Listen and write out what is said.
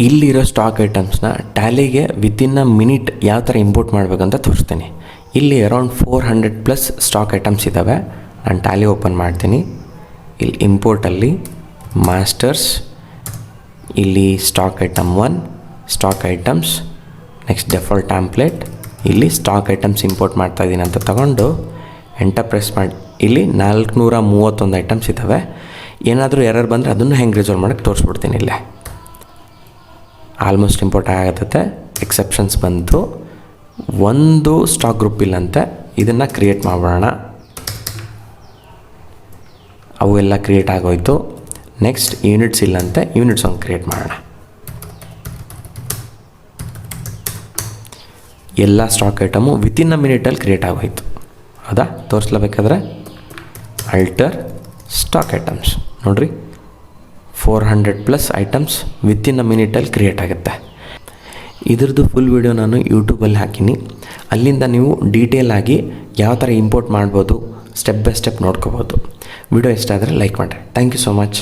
ಇಲ್ಲಿರೋ stock ಐಟಮ್ಸ್ನ ಟ್ಯಾಲಿಗೆ within a minute ಯಾವ ಥರ ಇಂಪೋರ್ಟ್ ಮಾಡಬೇಕಂತ ತೋರಿಸ್ತೀನಿ. ಇಲ್ಲಿ ಅರೌಂಡ್ 400+ ಸ್ಟಾಕ್ ಐಟಮ್ಸ್ ಇದ್ದಾವೆ. ನಾನು ಟ್ಯಾಲಿ ಓಪನ್ ಮಾಡ್ತೀನಿ. ಇಲ್ಲಿ ಇಂಪೋರ್ಟಲ್ಲಿ ಮಾಸ್ಟರ್ಸ್, ಇಲ್ಲಿ stock item 1, stock items, next default template, ಇಲ್ಲಿ ಸ್ಟಾಕ್ ಐಟಮ್ಸ್ ಇಂಪೋರ್ಟ್ ಮಾಡ್ತಾಯಿದ್ದೀನಿ ಅಂತ ತಗೊಂಡು ಎಂಟರ್ ಪ್ರೆಸ್ ಮಾಡಿ ಇಲ್ಲಿ 431 ಐಟಮ್ಸ್ ಇದ್ದಾವೆ. ಏನಾದರೂ ಎರರ್ ಬಂದರೆ ಅದನ್ನು ಹೆಂಗೆ ರಿಸಾಲ್ವ್ ಮಾಡೋಕ್ಕೆ ತೋರಿಸ್ಬಿಡ್ತೀನಿ. ಇಲ್ಲೇ ಆಲ್ಮೋಸ್ಟ್ ಇಂಪೋರ್ಟ್ ಆಗತ್ತೆ. ಎಕ್ಸೆಪ್ಷನ್ಸ್ ಬಂತು, ಒಂದು ಸ್ಟಾಕ್ ಗ್ರೂಪ್ ಇಲ್ಲಂತೆ. ಇದನ್ನು ಕ್ರಿಯೇಟ್ ಮಾಡೋಣ. ಅವು ಎಲ್ಲ ಕ್ರಿಯೇಟ್ ಆಗೋಯ್ತು. ನೆಕ್ಸ್ಟ್ ಯೂನಿಟ್ಸ್ ಇಲ್ಲಂತೆ, ಯೂನಿಟ್ಸ್ ಒಂದು ಕ್ರಿಯೇಟ್ ಮಾಡೋಣ. ಎಲ್ಲ ಸ್ಟಾಕ್ ಐಟಮು ವಿತಿನ್ ಅ ಮಿನಿಟಲ್ಲಿ ಕ್ರಿಯೇಟ್ ಆಗೋಯ್ತು. ಹೌದಾ? ತೋರಿಸ್ಲೇಬೇಕಾದ್ರೆ ಅಲ್ಟರ್ ಸ್ಟಾಕ್ ಐಟಮ್ಸ್ ನೋಡಿರಿ, 400+ ಐಟಮ್ಸ್ ವಿತಿನ್ ಅ ಮಿನಿಟಲ್ಲಿ ಕ್ರಿಯೇಟ್ ಆಗುತ್ತೆ. ಇದ್ರದ್ದು ಫುಲ್ ವಿಡಿಯೋ ನಾನು ಯೂಟ್ಯೂಬಲ್ಲಿ ಹಾಕಿನಿ. ಅಲ್ಲಿಂದ ನೀವು ಡೀಟೇಲ್ ಆಗಿ ಯಾವ ಥರ ಇಂಪೋರ್ಟ್ ಮಾಡ್ಬೋದು ಸ್ಟೆಪ್ ಬೈ ಸ್ಟೆಪ್ ನೋಡ್ಕೋಬೋದು. ವಿಡಿಯೋ ಇಷ್ಟ ಆದರೆ ಲೈಕ್ ಮಾಡಿರಿ. Thank you so much.